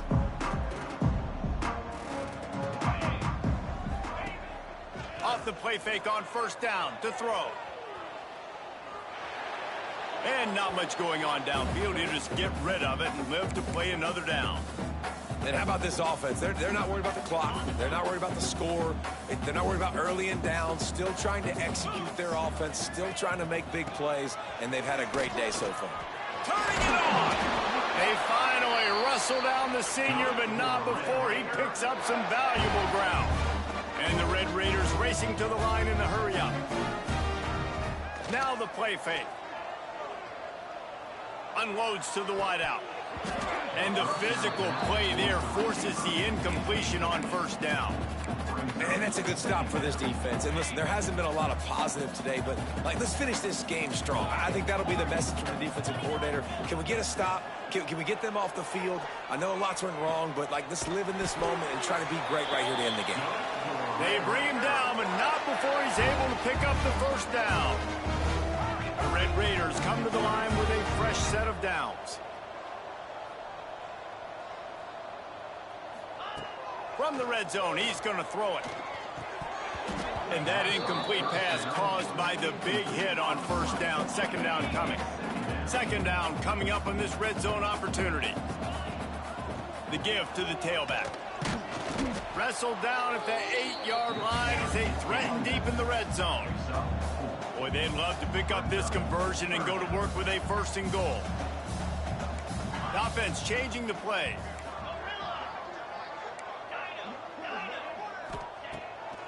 Off the play fake on 1st down to throw. And not much going on downfield. He'll just get rid of it and live to play another down. And how about this offense? They're not worried about the clock. They're not worried about the score. They're not worried about early and down. Still trying to execute their offense. Still trying to make big plays. And they've had a great day so far. Turning it on. They finally wrestle down the senior, but not before he picks up some valuable ground. And the Red Raiders racing to the line in a hurry-up. Now the play fake. Unloads to the wideout. And the physical play there forces the incompletion on 1st down. And that's a good stop for this defense. And listen, there hasn't been a lot of positive today, but let's finish this game strong. I think that'll be the message from the defensive coordinator. Can we get a stop? Can we get them off the field? I know lots went wrong, but let's live in this moment and try to be great right here to end the game. They bring him down, but not before he's able to pick up the 1st down. The Red Raiders come to the line with a fresh set of downs. From the red zone, he's going to throw it. And that incomplete pass caused by the big hit on 1st down. 2nd down coming. 2nd down coming up on this red zone opportunity. The give to the tailback. Wrestled down at the 8-yard line as they threaten deep in the red zone. Boy, they'd love to pick up this conversion and go to work with a 1st and goal. The offense changing the play.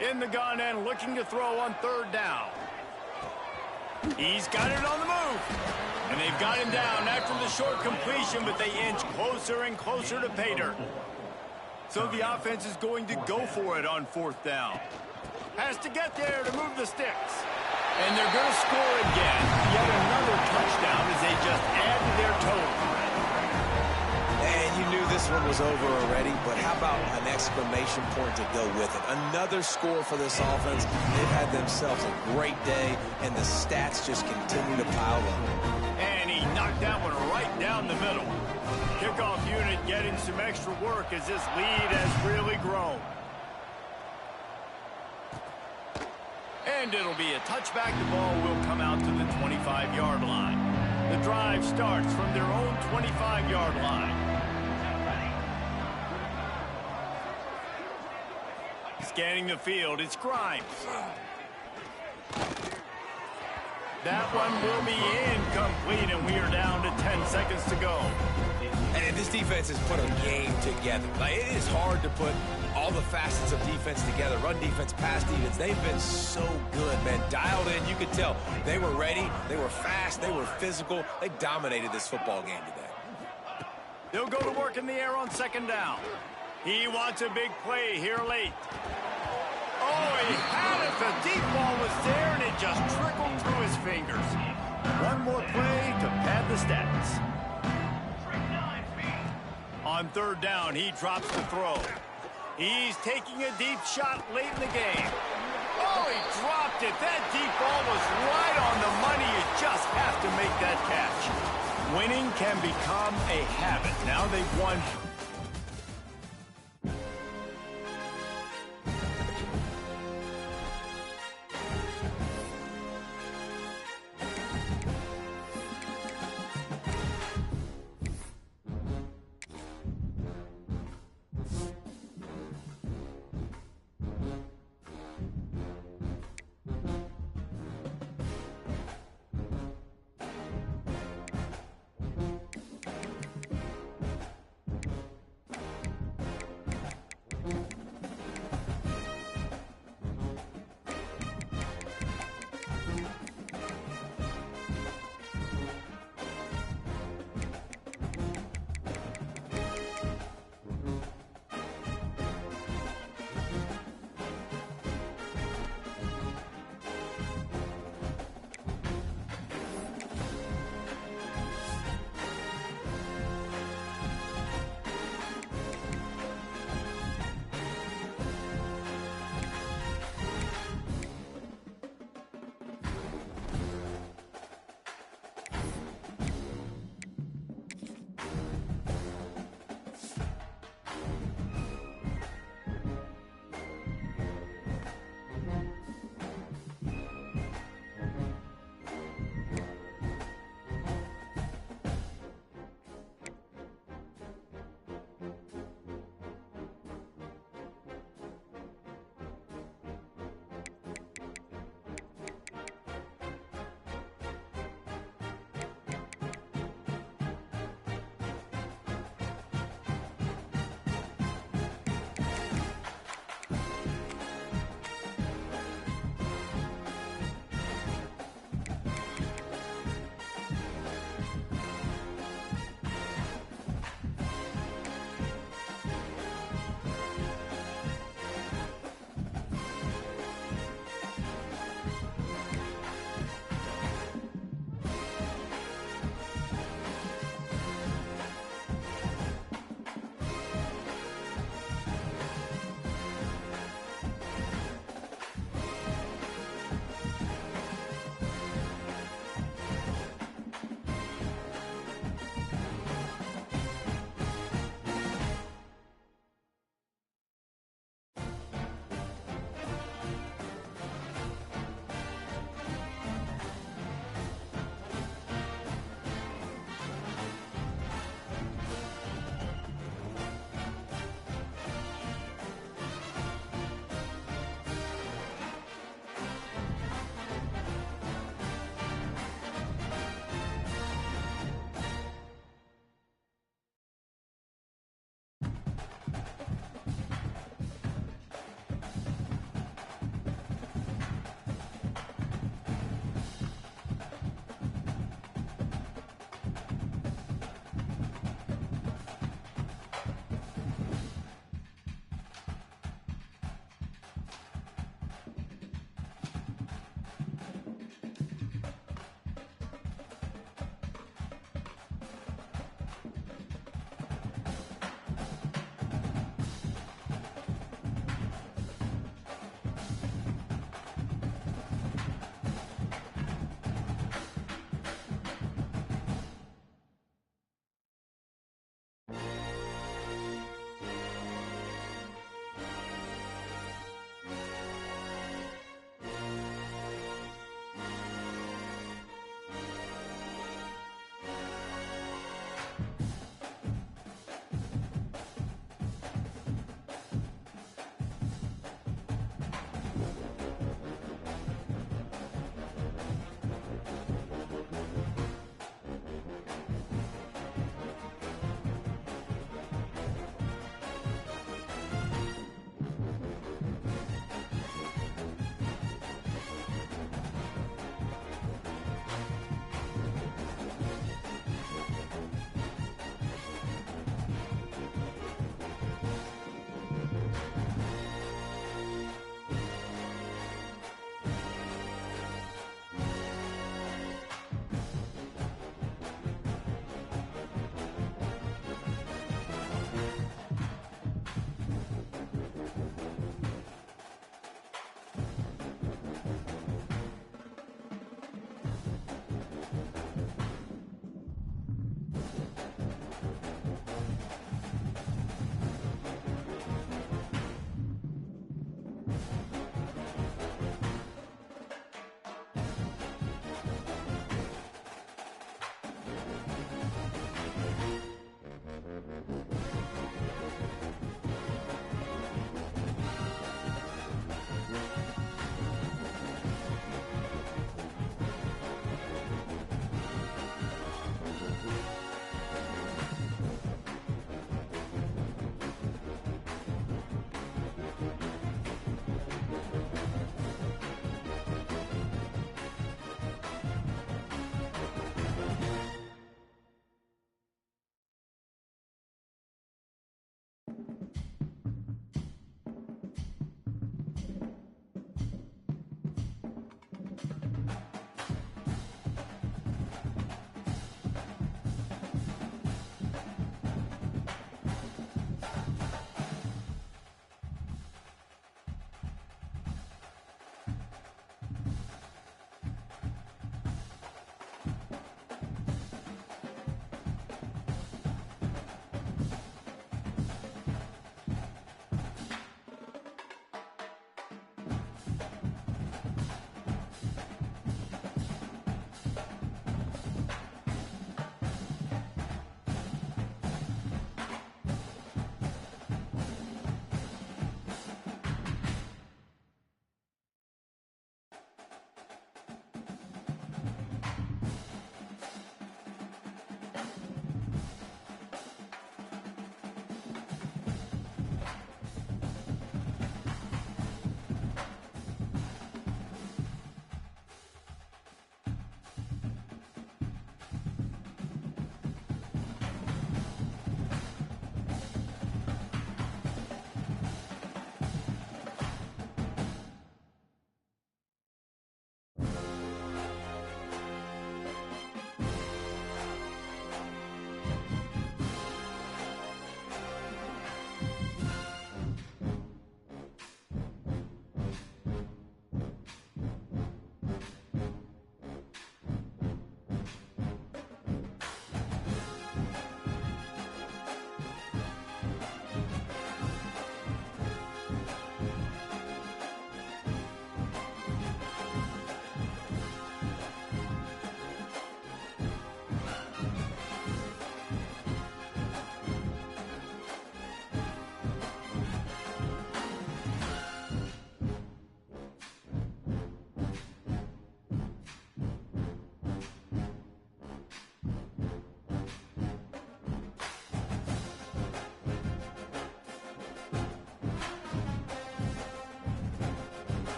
In the gun and looking to throw on 3rd down. He's got it on the move. And they've got him down after the short completion, but they inch closer and closer to pay dirt. So the offense is going to go for it on 4th down. Has to get there to move the sticks. And they're going to score again. Yet another touchdown as they just add to their total. And you knew this one was over already, but how about an exclamation point to go with it? Another score for this offense. They've had themselves a great day, and the stats just continue to pile up. And he knocked that one right down the middle. Kickoff unit getting some extra work as this lead has really grown. And it'll be a touchback. The ball will come out to the 25-yard line. The drive starts from their own 25-yard line. Scanning the field, it's Grimes. That one will be incomplete, and we are down to 10 seconds to go. And this defense has put a game together. Like, it is hard to put all the facets of defense together. Run defense, pass defense. They've been so good, man. Dialed in. You could tell they were ready. They were fast. They were physical. They dominated this football game today. They'll go to work in the air on second down. He wants a big play here late. Oh, he had it. The deep ball was there, and it just trickled through his fingers. One more play to pad the stats. On third down, he drops the throw. He's taking a deep shot late in the game. Oh, he dropped it. That deep ball was right on the money. You just have to make that catch. Winning can become a habit. Now they've won.